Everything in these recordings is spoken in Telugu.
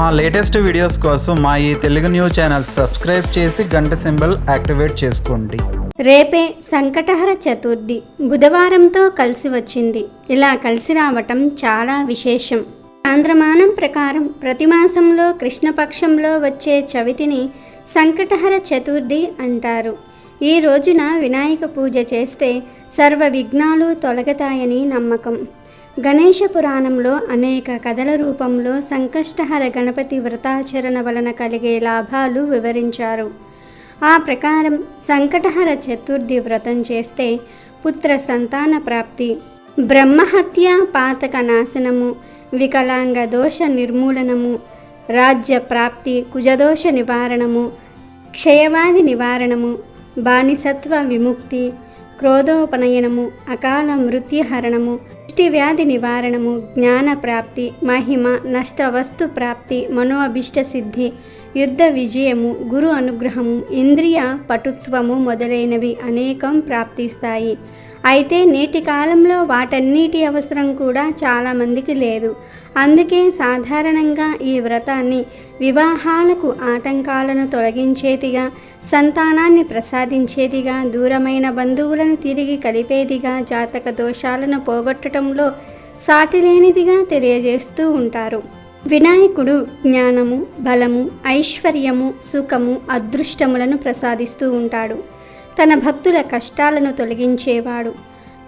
మా లేటెస్ట్ వీడియోస్ కోసం మా ఈ తెలుగు న్యూస్ ఛానల్ సబ్స్క్రైబ్ చేసి గంట సింబల్ యాక్టివేట్ చేసుకోండి. రేపే సంకటహర చతుర్థి బుధవారంతో కలిసి వచ్చింది. ఇలా కలిసి రావటం చాలా విశేషం. ఆంధ్రమానం ప్రకారం ప్రతి మాసంలో కృష్ణపక్షంలో వచ్చే చవితిని సంకటహర చతుర్థి అంటారు. ఈ రోజున వినాయక పూజ చేస్తే సర్వ విఘ్నాలు తొలగతాయని నమ్మకం. గణేశ పురాణంలో అనేక కథల రూపంలో సంకష్టహర గణపతి వ్రతాచరణ వలన కలిగే లాభాలు వివరించారు. ఆ ప్రకారం సంకటహర చతుర్థి వ్రతం చేస్తే పుత్ర సంతాన ప్రాప్తి, బ్రహ్మహత్య పాతక నాశనము, వికలాంగ దోష నిర్మూలనము, రాజ్య ప్రాప్తి, కుజదోష నివారణము, క్షయవాది నివారణము, బానిసత్వ విముక్తి, క్రోధోపనయనము, అకాల మృత్యుహరణము, వ్యాధి నివారణము, జ్ఞాన ప్రాప్తి, మహిమ, నష్ట వస్తు ప్రాప్తి, మనోఅభిష్ట సిద్ధి, యుద్ధ విజయము, గురు అనుగ్రహము, ఇంద్రియ పటుత్వము మొదలైనవి అనేకం ప్రాప్తిస్తాయి. అయితే నేటి కాలంలో వాటన్నిటి అవసరం కూడా చాలామందికి లేదు. అందుకే సాధారణంగా ఈ వ్రతాన్ని వివాహాలకు ఆటంకాలను తొలగించేదిగా, సంతానాన్ని ప్రసాదించేదిగా, దూరమైన బంధువులను తిరిగి కలిపేదిగా, జాతక దోషాలను పోగొట్టడంలో సాటిలేనిదిగా తెలియజేస్తూ ఉంటారు. వినాయకుడు జ్ఞానము, బలము, ఐశ్వర్యము, సుఖము, అదృష్టములను ప్రసాదిస్తూ ఉంటాడు. తన భక్తుల కష్టాలను తొలగించేవాడు.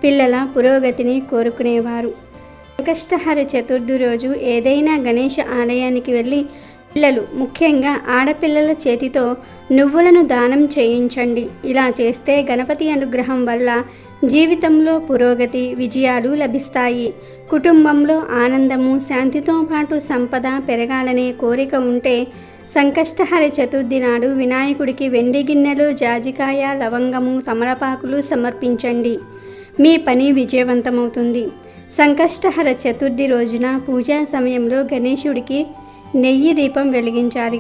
పిల్లల పురోగతిని కోరుకునేవారు. సంకష్టహర చతుర్థి రోజు ఏదైనా గణేష ఆలయానికి వెళ్ళి పిల్లలు, ముఖ్యంగా ఆడపిల్లల చేతితో నువ్వులను దానం చేయించండి. ఇలా చేస్తే గణపతి అనుగ్రహం వల్ల జీవితంలో పురోగతి, విజయాలు లభిస్తాయి. కుటుంబంలో ఆనందము, శాంతితో పాటు సంపద పెరగాలనే కోరిక ఉంటే సంకష్టహర చతుర్థి నాడు వినాయకుడికి వెండి గిన్నెలో జాజికాయ, లవంగము, తమలపాకులు సమర్పించండి. మీ పని విజయవంతమవుతుంది. సంకష్టహర చతుర్థి రోజున పూజా సమయంలో గణేశుడికి నెయ్యి దీపం వెలిగించాలి.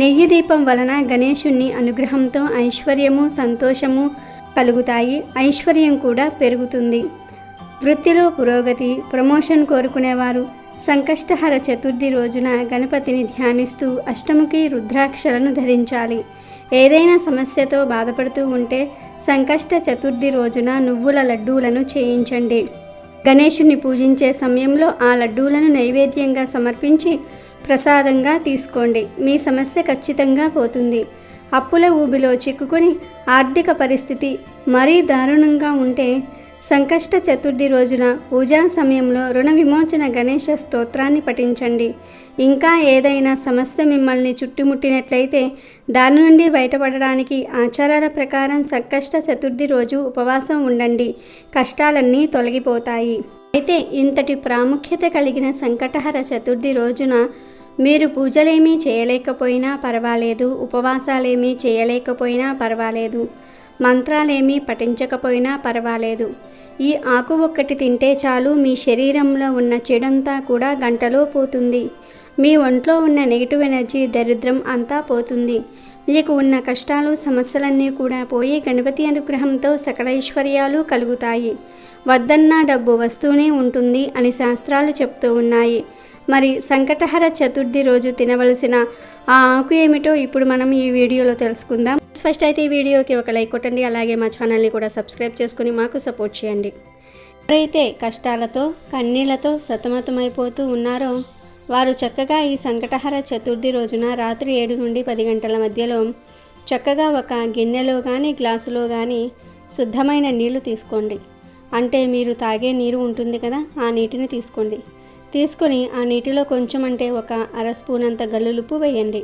నెయ్యి దీపం వలన గణేశుని అనుగ్రహంతో ఐశ్వర్యము, సంతోషము కలుగుతాయి. ఐశ్వర్యం కూడా పెరుగుతుంది. వృత్తిలో పురోగతి, ప్రమోషన్ కోరుకునేవారు సంకష్టహర చతుర్థి రోజున గణపతిని ధ్యానిస్తూ అష్టముఖి రుద్రాక్షలను ధరించాలి. ఏదైనా సమస్యతో బాధపడుతూ ఉంటే సంకష్ట చతుర్థి రోజున నువ్వుల లడ్డూలను చేయించండి. గణేశుని పూజించే సమయంలో ఆ లడ్డూలను నైవేద్యంగా సమర్పించి ప్రసాదంగా తీసుకోండి. మీ సమస్య ఖచ్చితంగా పోతుంది. అప్పుల ఊబిలో చిక్కుకొని ఆర్థిక పరిస్థితి మరీ దారుణంగా ఉంటే సంకష్ట చతుర్థి రోజున పూజా సమయంలో రుణ విమోచన గణేశ స్తోత్రాన్ని పఠించండి. ఇంకా ఏదైనా సమస్య మిమ్మల్ని చుట్టుముట్టినట్లయితే దాని నుండి బయటపడడానికి ఆచారాల ప్రకారం సంకష్ట చతుర్థి రోజు ఉపవాసం ఉండండి. కష్టాలన్నీ తొలగిపోతాయి. అయితే ఇంతటి ప్రాముఖ్యత కలిగిన సంకటహర చతుర్థి రోజున మీరు పూజలేమీ చేయలేకపోయినా పర్వాలేదు, ఉపవాసాలేమీ చేయలేకపోయినా పర్వాలేదు, మంత్రాలేమీ పఠించకపోయినా పర్వాలేదు. ఈ ఆకు ఒక్కటి తింటే చాలు, మీ శరీరంలో ఉన్న చెడంతా కూడా గంటలో పోతుంది. మీ ఒంట్లో ఉన్న నెగిటివ్ ఎనర్జీ, దరిద్రం అంతా పోతుంది. మీకు ఉన్న కష్టాలు, సమస్యలన్నీ కూడా పోయి గణపతి అనుగ్రహంతో సకల ఐశ్వర్యాలు కలుగుతాయి. వద్దన్న డబ్బు వస్తూనే ఉంటుంది అని శాస్త్రాలు చెప్తూ ఉన్నాయి. మరి సంకటహర చతుర్థి రోజు తినవలసిన ఆ ఆకు ఏమిటో ఇప్పుడు మనం ఈ వీడియోలో తెలుసుకుందాం. ఫస్ట్ అయితే ఈ వీడియోకి ఒక లైక్ కొట్టండి. అలాగే మా ఛానల్ని కూడా సబ్స్క్రైబ్ చేసుకుని మాకు సపోర్ట్ చేయండి. ఎవరైతే కష్టాలతో, కన్నీళ్లతో సతమతమైపోతూ ఉన్నారో వారు చక్కగా ఈ సంకటహర చతుర్థి రోజున రాత్రి 7 నుండి 10 గంటల మధ్యలో చక్కగా ఒక గిన్నెలో కానీ గ్లాసులో కానీ శుద్ధమైన నీళ్లు తీసుకోండి. అంటే మీరు తాగే నీరు ఉంటుంది కదా, ఆ నీటిని తీసుకోండి. తీసుకొని ఆ నీటిలో కొంచెం అంటే ఒక అర స్పూన్ అంత గల్లులుప్పు వేయండి.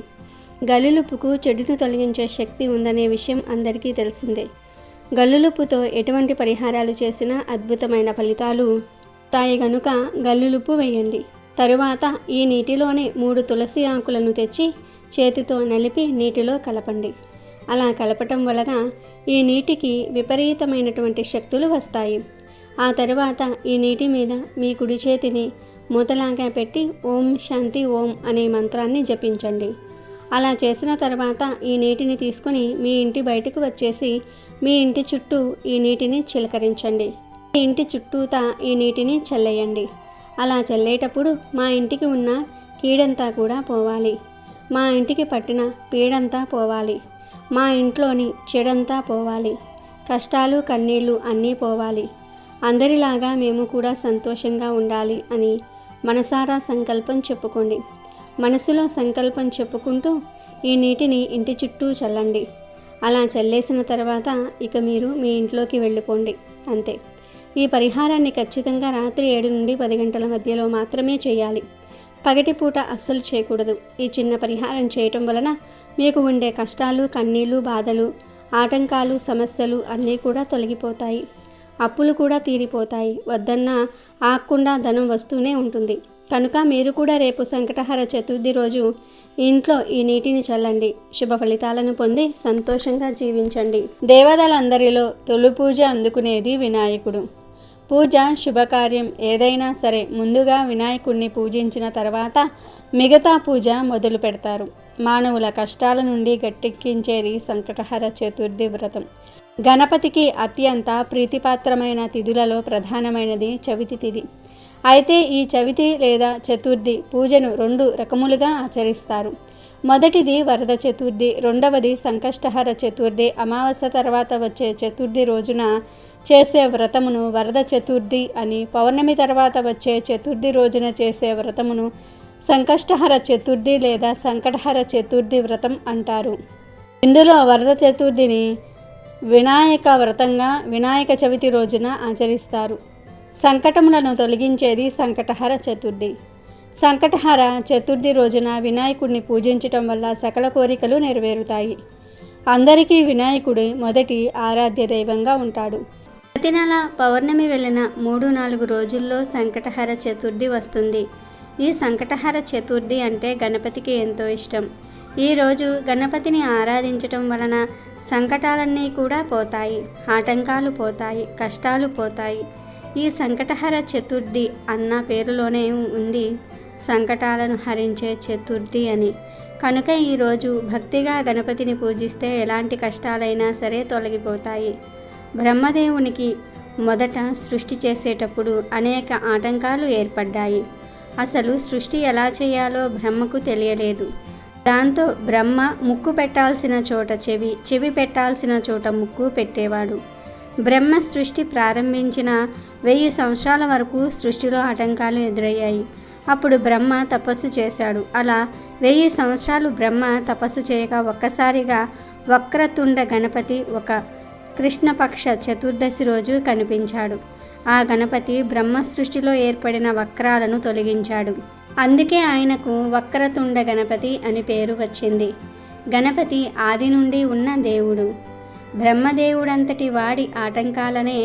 గల్లులుప్పుకు చెడును తొలగించే శక్తి ఉందనే విషయం అందరికీ తెలిసిందే. గల్లులుప్పుతో ఎటువంటి పరిహారాలు చేసినా అద్భుతమైన ఫలితాలు వస్తాయి గనుక గల్లులుప్పు వేయండి. తరువాత ఈ నీటిలోనే 3 తులసి ఆకులను తెచ్చి చేతితో నలిపి నీటిలో కలపండి. అలా కలపటం వలన ఈ నీటికి విపరీతమైనటువంటి శక్తులు వస్తాయి. ఆ తరువాత ఈ నీటి మీద మీ కుడి చేతిని మూతలాగా పెట్టి ఓం శాంతి ఓం అనే మంత్రాన్ని జపించండి. అలా చేసిన తర్వాత ఈ నీటిని తీసుకొని మీ ఇంటి బయటకు వచ్చేసి మీ ఇంటి చుట్టూ ఈ నీటిని చిలకరించండి. మీ ఇంటి చుట్టూతా ఈ నీటిని చల్లేయండి. అలా చల్లేటప్పుడు మా ఇంటికి ఉన్న కీడంతా కూడా పోవాలి. మా ఇంటికి పట్టిన పీడంతా పోవాలి. మా ఇంట్లోని చెడంతా పోవాలి. కష్టాలు కన్నీళ్ళు అన్నీ పోవాలి. అందరిలాగా మేము కూడా సంతోషంగా ఉండాలి అని మనసారా సంకల్పం చెప్పుకోండి. మనసులో సంకల్పం చెప్పుకుంటూ ఈ నీటిని ఇంటి చుట్టూ చల్లండి. అలా చల్లేసిన తర్వాత ఇక మీరు మీ ఇంట్లోకి వెళ్ళిపోండి, అంతే. ఈ పరిహారాన్ని ఖచ్చితంగా రాత్రి 7 నుండి 10 గంటల మధ్యలో మాత్రమే చేయాలి. పగటిపూట అస్సలు చేయకూడదు. ఈ చిన్న పరిహారం చేయటం వలన మీకు ఉండే కష్టాలు కన్నీళ్ళు బాధలు ఆటంకాలు సమస్యలు అన్నీ కూడా తొలగిపోతాయి. అప్పులు కూడా తీరిపోతాయి. వద్దన్నా ఆగకుండా ధనం వస్తూనే ఉంటుంది. కనుక మీరు కూడా రేపు సంకటహర చతుర్థి రోజు ఇంట్లో ఈ నీటిని చల్లండి. శుభ ఫలితాలను పొంది సంతోషంగా జీవించండి. దేవతలందరిలో తొలి పూజ అందుకునేది వినాయకుడు. పూజ శుభకార్యం ఏదైనా సరే ముందుగా వినాయకుడిని పూజించిన తర్వాత మిగతా పూజ మొదలు పెడతారు. మానవుల కష్టాల నుండి గట్టెక్కించేది సంకటహర చతుర్థి వ్రతం. గణపతికి అత్యంత ప్రీతిపాత్రమైన తిథులలో ప్రధానమైనది చవితి తిథి. అయితే ఈ చవితి లేదా చతుర్థి పూజను 2 రకములుగా ఆచరిస్తారు. మొదటిది వరద చతుర్థి, రెండవది సంకష్టహర చతుర్థి. అమావాస్య తర్వాత వచ్చే చతుర్థి రోజున చేసే వ్రతమును వరద చతుర్థి అని, పౌర్ణమి తర్వాత వచ్చే చతుర్థి రోజున చేసే వ్రతమును సంకష్టహర చతుర్థి లేదా సంకటహర చతుర్థి వ్రతం అంటారు. ఇందులో వరద చతుర్థిని వినాయక వ్రతంగా వినాయక చవితి రోజున ఆచరిస్తారు. సంకటములను తొలగించేది సంకటహర చతుర్థి. సంకటహర చతుర్థి రోజున వినాయకుడిని పూజించటం వల్ల సకల కోరికలు నెరవేరుతాయి. అందరికీ వినాయకుడు మొదటి ఆరాధ్య దైవంగా ఉంటాడు. ప్రతి నెల పౌర్ణమి వెళ్ళిన 3-4 రోజుల్లో సంకటహర చతుర్థి వస్తుంది. ఈ సంకటహర చతుర్థి అంటే గణపతికి ఎంతో ఇష్టం. ఈరోజు గణపతిని ఆరాధించటం వలన సంకటాలన్నీ కూడా పోతాయి, ఆటంకాలు పోతాయి, కష్టాలు పోతాయి. ఈ సంకటహర చతుర్థి అన్న పేరులోనే ఉంది సంకటాలను హరించే చతుర్థి అని. కనుక ఈరోజు భక్తిగా గణపతిని పూజిస్తే ఎలాంటి కష్టాలైనా సరే తొలగిపోతాయి. బ్రహ్మదేవునికి మొదట సృష్టి చేసేటప్పుడు అనేక ఆటంకాలు ఏర్పడ్డాయి. అసలు సృష్టి ఎలా చేయాలో బ్రహ్మకు తెలియలేదు. దాంతో బ్రహ్మ ముక్కు పెట్టాల్సిన చోట చెవి, చెవి పెట్టాల్సిన చోట ముక్కు పెట్టేవాడు. బ్రహ్మ సృష్టి ప్రారంభించిన 1000 సంవత్సరాల వరకు సృష్టిలో ఆటంకాలు ఎదురయ్యాయి. అప్పుడు బ్రహ్మ తపస్సు చేశాడు. అలా 1000 సంవత్సరాలు బ్రహ్మ తపస్సు చేయగా ఒక్కసారిగా వక్రతుండ గణపతి ఒక కృష్ణపక్ష చతుర్దశి రోజు కనిపించాడు. ఆ గణపతి బ్రహ్మ సృష్టిలో ఏర్పడిన వక్రాలను తొలగించాడు. అందుకే ఆయనకు వక్రతుండ గణపతి అని పేరు వచ్చింది. గణపతి ఆది నుండి ఉన్న దేవుడు. బ్రహ్మదేవుడంతటి వాడి ఆటంకాలనే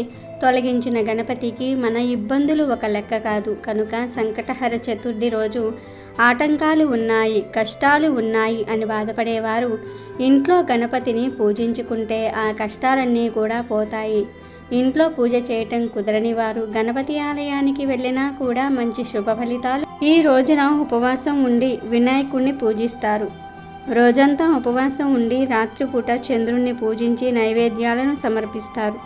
తొలగించిన గణపతికి మన ఇబ్బందులు ఒక లెక్క కాదు. కనుక సంకటహర చతుర్థి రోజు ఆటంకాలు ఉన్నాయి, కష్టాలు ఉన్నాయి అని బాధపడేవారు ఇంట్లో గణపతిని పూజించుకుంటే ఆ కష్టాలన్నీ కూడా పోతాయి. ఇంట్లో పూజ చేయటం కుదరని వారు గణపతి ఆలయానికి వెళ్ళినా కూడా మంచి శుభ ఫలితాలు. ఈ రోజున ఉపవాసం ఉండి వినాయకుడిని పూజిస్తారు. రోజంతా ఉపవాసం ఉండి రాత్రిపూట చంద్రుణ్ణి పూజించి నైవేద్యాలను సమర్పిస్తారు.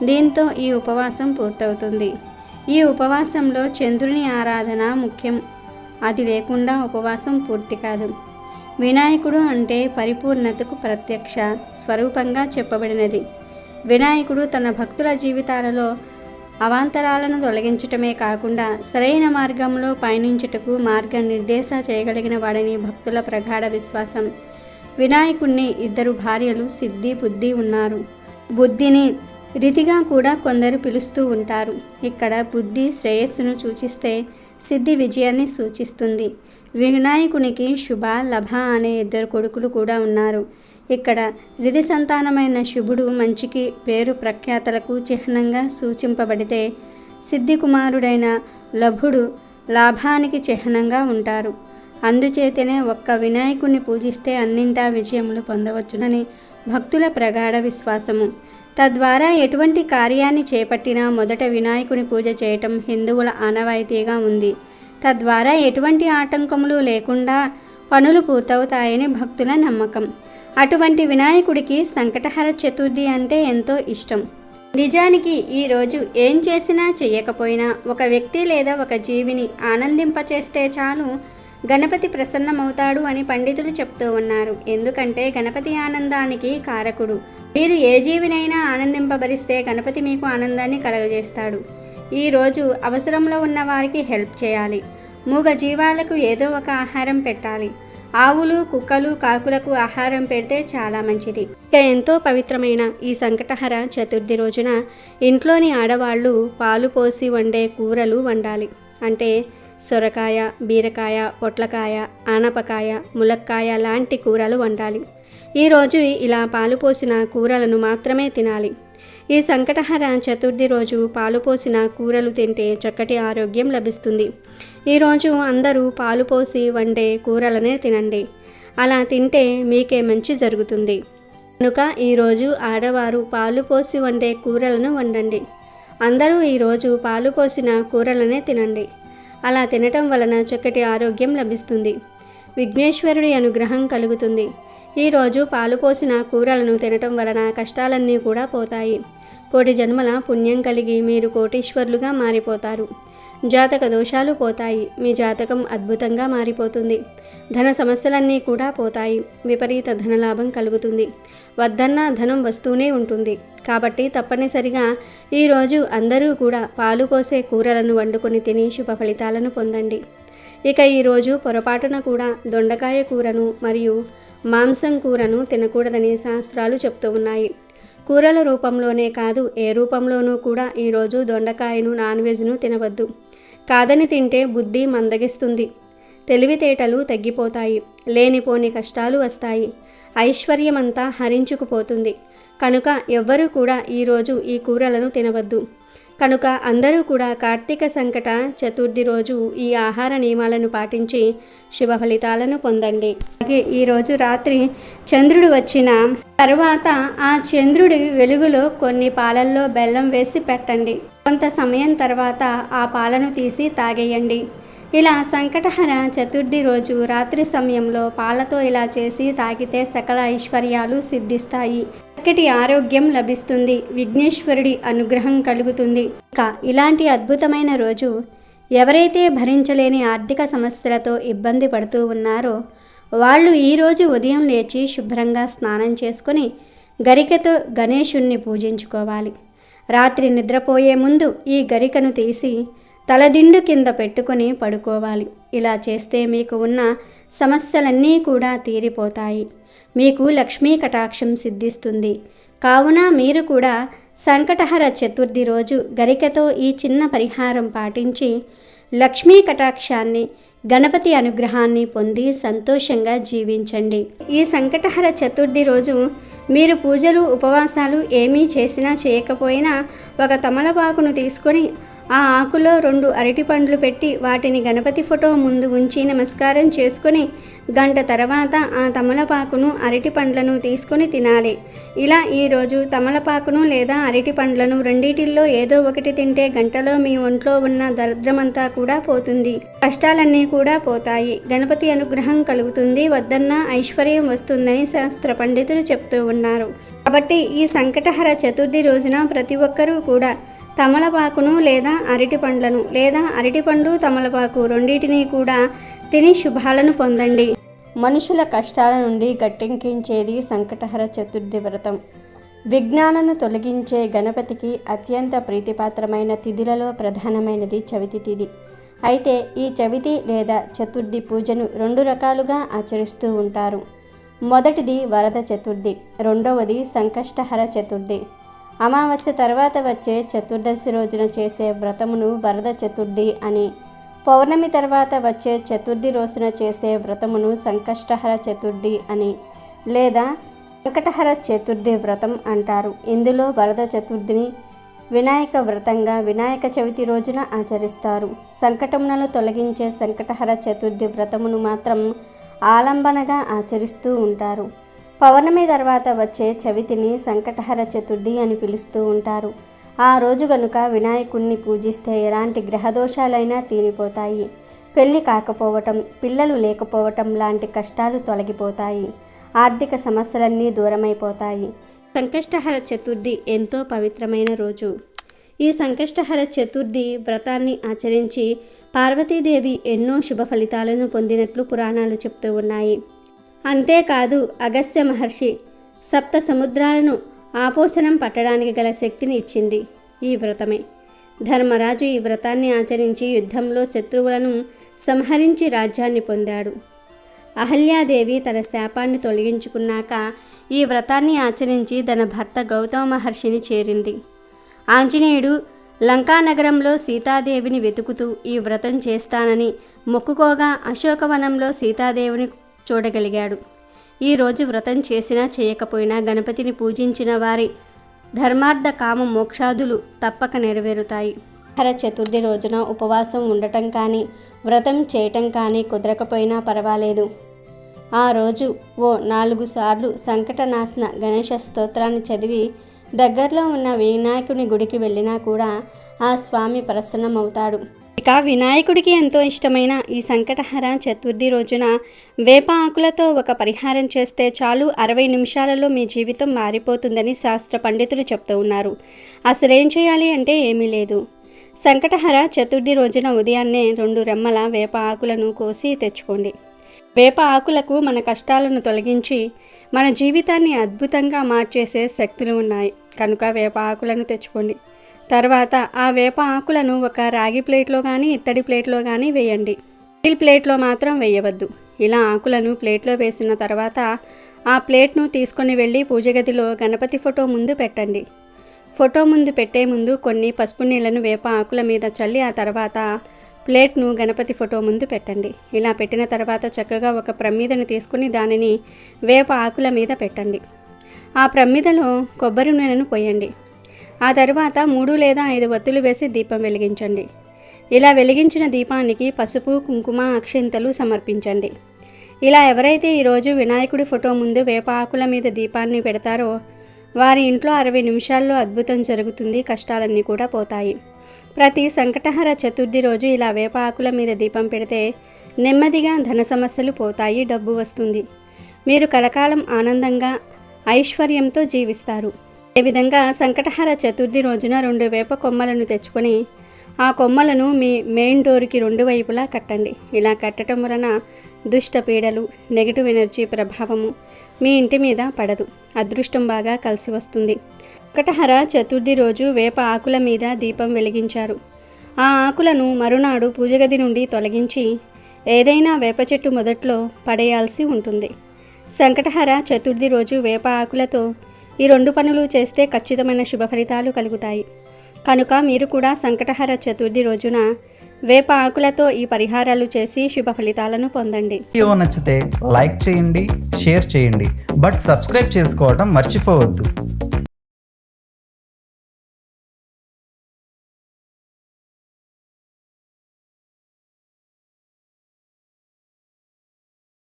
దీంతో ఈ ఉపవాసం పూర్తవుతుంది. ఈ ఉపవాసంలో చంద్రుని ఆరాధన ముఖ్యం. అది లేకుండా ఉపవాసం పూర్తి కాదు. వినాయకుడు అంటే పరిపూర్ణతకు ప్రత్యక్ష స్వరూపంగా చెప్పబడినది. వినాయకుడు తన భక్తుల జీవితాలలో అవాంతరాలను తొలగించటమే కాకుండా సరైన మార్గంలో పయనించుటకు మార్గనిర్దేశ చేయగలిగిన వాడని భక్తుల ప్రగాఢ విశ్వాసం. వినాయకుడిని 2 భార్యలు సిద్ధి బుద్ధి ఉన్నారు. బుద్ధిని రీతిగా కూడా కొందరు పిలుస్తూ ఉంటారు. ఇక్కడ బుద్ధి శ్రేయస్సును సూచిస్తే సిద్ధి విజయాన్ని సూచిస్తుంది. వినాయకునికి శుభ లభ అనే 2 కొడుకులు కూడా ఉన్నారు. ఇక్కడ రిధి సంతానమైన శుభుడు మంచికి పేరు ప్రఖ్యాతలకు చిహ్నంగా సూచింపబడితే సిద్ధి కుమారుడైన లభుడు లాభానికి చిహ్నంగా ఉంటారు. అందుచేతనే ఒక్క వినాయకుడిని పూజిస్తే అన్నింటా విజయములు పొందవచ్చునని భక్తుల ప్రగాఢ విశ్వాసము. తద్వారా ఎటువంటి కార్యాన్ని చేపట్టినా మొదట వినాయకుని పూజ చేయటం హిందువుల ఆనవాయితీగా ఉంది. తద్వారా ఎటువంటి ఆటంకములు లేకుండా పనులు పూర్తవుతాయని భక్తుల నమ్మకం. అటువంటి వినాయకుడికి సంకటహర చతుర్థి అంటే ఎంతో ఇష్టం. నిజానికి ఈరోజు ఏం చేసినా చెయ్యకపోయినా ఒక వ్యక్తి లేదా ఒక జీవిని ఆనందింపచేస్తే చాలు గణపతి ప్రసన్నమవుతాడు అని పండితులు చెప్తూ ఉన్నారు. ఎందుకంటే గణపతి ఆనందానికి కారకుడు. మీరు ఏ జీవినైనా ఆనందింపబరిస్తే గణపతి మీకు ఆనందాన్ని కలుగజేస్తాడు. ఈరోజు అవసరంలో ఉన్న వారికి హెల్ప్ చేయాలి. మూగ జీవాలకు ఏదో ఒక ఆహారం పెట్టాలి. ఆవులు, కుక్కలు, కాకులకు ఆహారం పెడితే చాలా మంచిది. ఇక ఎంతో పవిత్రమైన ఈ సంకటహర చతుర్థి రోజున ఇంట్లోని ఆడవాళ్ళు పాలు పోసి వండే కూరలు వండాలి. అంటే సొరకాయ, బీరకాయ, పొట్లకాయ, ఆనపకాయ, ములక్కాయ లాంటి కూరలు వండాలి. ఈరోజు ఇలా పాలు పోసిన కూరలను మాత్రమే తినాలి. ఈ సంకటహర చతుర్థి రోజు పాలు పోసిన కూరలు తింటే చక్కటి ఆరోగ్యం లభిస్తుంది. ఈరోజు అందరూ పాలు పోసి వండే కూరలనే తినండి. అలా తింటే మీకే మంచి జరుగుతుంది. కనుక ఈరోజు ఆడవారు పాలు పోసి వండే కూరలను వండండి. అందరూ ఈరోజు పాలు పోసిన కూరలనే తినండి. అలా తినటం వలన చక్కటి ఆరోగ్యం లభిస్తుంది. విఘ్నేశ్వరుడి అనుగ్రహం కలుగుతుంది. ఈరోజు పాలు పోసిన కూరలను తినటం వలన కష్టాలన్నీ కూడా పోతాయి. కోటి జన్మల పుణ్యం కలిగి మీరు కోటీశ్వరులుగా మారిపోతారు. జాతక దోషాలు పోతాయి. మీ జాతకం అద్భుతంగా మారిపోతుంది. ధన సమస్యలన్నీ కూడా పోతాయి. విపరీత ధనలాభం కలుగుతుంది. వద్దన్న ధనం వస్తూనే ఉంటుంది. కాబట్టి తప్పనిసరిగా ఈరోజు అందరూ కూడా పాలు పోసే కూరలను వండుకొని తిని శుభ ఫలితాలను పొందండి. ఇక ఈరోజు పొరపాటున కూడా దొండకాయ కూరను మరియు మాంసం కూరను తినకూడదని శాస్త్రాలు చెప్తూ ఉన్నాయి. కూరల రూపంలోనే కాదు, ఏ రూపంలోనూ కూడా ఈరోజు దొండకాయను, నాన్ వెజ్ను తినవద్దు. కాదని తింటే బుద్ధి మందగిస్తుంది. తెలివితేటలు తగ్గిపోతాయి. లేనిపోని కష్టాలు వస్తాయి. ఐశ్వర్యమంతా హరించుకుపోతుంది. కనుక ఎవ్వరూ కూడా ఈరోజు ఈ కూరలను తినవద్దు. కనుక అందరూ కూడా కార్తీక సంకట చతుర్థి రోజు ఈ ఆహార నియమాలను పాటించి శుభ ఫలితాలను పొందండి. అలాగే ఈరోజు రాత్రి చంద్రుడు వచ్చిన తరువాత ఆ చంద్రుడి వెలుగులో కొన్ని పాలల్లో బెల్లం వేసి పెట్టండి. కొంత సమయం తర్వాత ఆ పాలను తీసి తాగేయండి. ఇలా సంకటహర చతుర్థి రోజు రాత్రి సమయంలో పాలతో ఇలా చేసి తాగితే సకల ఐశ్వర్యాలు సిద్ధిస్తాయి. చక్కటి ఆరోగ్యం లభిస్తుంది. విఘ్నేశ్వరుడి అనుగ్రహం కలుగుతుంది. ఇంకా ఇలాంటి అద్భుతమైన రోజు ఎవరైతే భరించలేని ఆర్థిక సమస్యలతో ఇబ్బంది పడుతూ ఉన్నారో వాళ్ళు ఈరోజు ఉదయం లేచి శుభ్రంగా స్నానం చేసుకొని గరికతో గణేశుణ్ణి పూజించుకోవాలి. రాత్రి నిద్రపోయే ముందు ఈ గరికను తీసి తలదిండు కింద పెట్టుకొని పడుకోవాలి. ఇలా చేస్తే మీకు ఉన్న సమస్యలన్నీ కూడా తీరిపోతాయి. మీకు లక్ష్మీ కటాక్షం సిద్ధిస్తుంది. కావున మీరు కూడా సంకటహర చతుర్థి రోజు గరికతో ఈ చిన్న పరిహారం పాటించి లక్ష్మీ కటాక్షాన్ని, గణపతి అనుగ్రహాన్ని పొంది సంతోషంగా జీవించండి. ఈ సంకటహర చతుర్థి రోజు మీరు పూజలు, ఉపవాసాలు ఏమీ చేసినా చేయకపోయినా ఒక తమలపాకును తీసుకొని ఆ ఆకులో 2 అరటి పండ్లు పెట్టి వాటిని గణపతి ఫోటో ముందు ఉంచి నమస్కారం చేసుకొని గంట తర్వాత ఆ తమలపాకును, అరటి పండ్లను తీసుకొని తినాలి. ఇలా ఈరోజు తమలపాకును లేదా అరటి పండ్లను రెండిటిల్లో ఏదో ఒకటి తింటే గంటలో మీ ఒంట్లో ఉన్న దరిద్రమంతా కూడా పోతుంది. కష్టాలన్నీ కూడా పోతాయి. గణపతి అనుగ్రహం కలుగుతుంది. వద్దన్న ఐశ్వర్యం వస్తుందని శాస్త్ర పండితులు చెప్తూ ఉన్నారు. కాబట్టి ఈ సంకటహర చతుర్థి రోజున ప్రతి ఒక్కరూ కూడా తమలపాకును లేదా అరటి పండ్లను లేదా అరటిపండు, తమలపాకు రెండింటినీ కూడా తిని శుభాలను పొందండి. మనుషుల కష్టాల నుండి గట్టెక్కించేది సంకటహర చతుర్థి వ్రతం. విఘ్నాలను తొలగించే గణపతికి అత్యంత ప్రీతిపాత్రమైన తిథులలో ప్రధానమైనది చవితి తిథి. అయితే ఈ చవితి లేదా చతుర్థి పూజను 2 రకాలుగా ఆచరిస్తూ ఉంటారు. మొదటిది వరద చతుర్థి, రెండవది సంకష్టహర చతుర్థి. అమావాస్య తర్వాత వచ్చే చతుర్దశి రోజున చేసే వ్రతమును వరద చతుర్థి అని, పౌర్ణమి తర్వాత వచ్చే చతుర్థి రోజున చేసే వ్రతమును సంకష్టహర చతుర్థి అని లేదా సంకటహర చతుర్థి వ్రతం అంటారు. ఇందులో వరద చతుర్థిని వినాయక వ్రతంగా వినాయక చవితి రోజున ఆచరిస్తారు. సంకటములను తొలగించే సంకటహర చతుర్థి వ్రతమును మాత్రం ఆలంబనగా ఆచరిస్తూ ఉంటారు. పౌర్ణమి తర్వాత వచ్చే చవితిని సంకటహర చతుర్థి అని పిలుస్తూ ఉంటారు. ఆ రోజు గనుక వినాయకుణ్ణి పూజిస్తే ఎలాంటి గ్రహదోషాలైనా తీరిపోతాయి. పెళ్లి కాకపోవటం, పిల్లలు లేకపోవటం లాంటి కష్టాలు తొలగిపోతాయి. ఆర్థిక సమస్యలన్నీ దూరమైపోతాయి. సంకష్టహర చతుర్థి ఎంతో పవిత్రమైన రోజు. ఈ సంకష్టహర చతుర్థి వ్రతాన్ని ఆచరించి పార్వతీదేవి ఎన్నో శుభ ఫలితాలను పొందినట్లు పురాణాలు చెప్తూ ఉన్నాయి. అంతేకాదు అగస్త్య మహర్షి సప్త సముద్రాలను ఆపోసనం పట్టడానికి గల శక్తిని ఇచ్చింది ఈ వ్రతమే. ధర్మరాజు ఈ వ్రతాన్ని ఆచరించి యుద్ధంలో శత్రువులను సంహరించి రాజ్యాన్ని పొందాడు. అహల్యాదేవి తన శాపాన్ని తొలగించుకున్నాక ఈ వ్రతాన్ని ఆచరించి తన భర్త గౌతమ మహర్షిని చేరింది. ఆంజనేయుడు లంకానగరంలో సీతాదేవిని వెతుకుతూ ఈ వ్రతం చేస్తానని మొక్కుకోగా అశోకవనంలో సీతాదేవిని చూడగలిగాడు. ఈరోజు వ్రతం చేసినా చేయకపోయినా గణపతిని పూజించిన వారి ధర్మార్థ కామ మోక్షాదులు తప్పక నెరవేరుతాయి. హర చతుర్థి రోజున ఉపవాసం ఉండటం కానీ వ్రతం చేయటం కానీ కుదరకపోయినా పర్వాలేదు. ఆ రోజు 4 సార్లు సంకటనాశన గణేశ స్తోత్రాన్ని చదివి దగ్గరలో ఉన్న వినాయకుని గుడికి వెళ్ళినా కూడా ఆ స్వామి ప్రసన్నమవుతాడు. ఇక వినాయకుడికి ఎంతో ఇష్టమైన ఈ సంకటహర చతుర్థి రోజున వేప ఆకులతో ఒక పరిహారం చేస్తే చాలు 60 నిమిషాలలో మీ జీవితం మారిపోతుందని శాస్త్ర పండితులు చెప్తూ ఉన్నారు. అసలేం చేయాలి అంటే ఏమీ లేదు. సంకటహర చతుర్థి రోజున ఉదయాన్నే 2 రెమ్మల వేప ఆకులను కోసి తెచ్చుకోండి. వేప ఆకులకు మన కష్టాలను తొలగించి మన జీవితాన్ని అద్భుతంగా మార్చేసే శక్తులు ఉన్నాయి కనుక వేప ఆకులను తెచ్చుకోండి. తర్వాత ఆ వేప ఆకులను ఒక రాగి ప్లేట్లో కానీ ఇత్తడి ప్లేట్లో కానీ వేయండి. స్టీల్ ప్లేట్లో మాత్రం వేయవద్దు. ఇలా ఆకులను ప్లేట్లో వేసిన తర్వాత ఆ ప్లేట్ను తీసుకొని వెళ్ళి పూజ గదిలో గణపతి ఫోటో ముందు పెట్టండి. ఫోటో ముందు పెట్టే ముందు కొన్ని పసుపు నీళ్లను వేప ఆకుల మీద చల్లి ఆ తర్వాత ప్లేట్ను గణపతి ఫోటో ముందు పెట్టండి. ఇలా పెట్టిన తర్వాత చక్కగా ఒక ప్రమిదను తీసుకుని దానిని వేప ఆకుల మీద పెట్టండి. ఆ ప్రమిదలో కొబ్బరి నూనెను పోయండి. ఆ తర్వాత 3 లేదా 5 వత్తులు వేసి దీపం వెలిగించండి. ఇలా వెలిగించిన దీపానికి పసుపు కుంకుమ అక్షింతలు సమర్పించండి. ఇలా ఎవరైతే ఈరోజు వినాయకుడి ఫోటో ముందు వేప ఆకుల మీద దీపాన్ని పెడతారో వారి ఇంట్లో 60 నిమిషాల్లో అద్భుతం జరుగుతుంది. కష్టాలన్నీ కూడా పోతాయి. ప్రతి సంకటహర చతుర్థి రోజు ఇలా వేప ఆకుల మీద దీపం పెడితే నెమ్మదిగా ధన సమస్యలు పోతాయి, డబ్బు వస్తుంది. మీరు కలకాలం ఆనందంగా ఐశ్వర్యంతో జీవిస్తారు. అదేవిధంగా సంకటహర చతుర్థి రోజున 2 వేప కొమ్మలను తెచ్చుకొని ఆ కొమ్మలను మీ మెయిన్ డోర్కి 2 వైపులా కట్టండి. ఇలా కట్టడం వలన దుష్ట పీడలు, నెగిటివ్ ఎనర్జీ ప్రభావము మీ ఇంటి మీద పడదు. అదృష్టం బాగా కలిసి వస్తుంది. సంకటహర చతుర్థి రోజు వేప ఆకుల మీద దీపం వెలిగించారు. ఆ ఆకులను మరునాడు పూజగది నుండి తొలగించి ఏదైనా వేప చెట్టు మొదట్లో పడేయాల్సి ఉంటుంది. సంకటహర చతుర్థి రోజు వేప ఆకులతో ఈ 2 పనులు చేస్తే ఖచ్చితమైన శుభ ఫలితాలు కలుగుతాయి. కనుక మీరు కూడా సంకటహర చతుర్థి రోజున వేప ఆకులతో ఈ పరిహారాలు చేసి శుభ ఫలితాలను పొందండి. వీడియో నచ్చితే లైక్ చేయండి, షేర్ చేయండి, బట్ సబ్స్క్రైబ్ చేసుకోవడం మర్చిపోవద్దు.